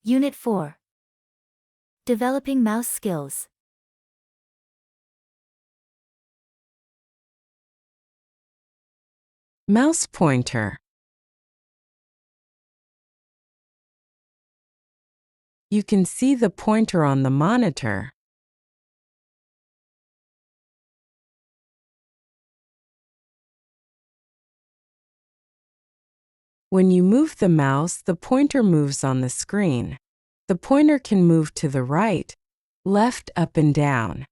Unit 4. Developing mouse skills. Mouse pointer. You can see the pointer on the monitor. When you move the mouse, the pointer moves on the screen. The pointer can move to the right, left, up, and down.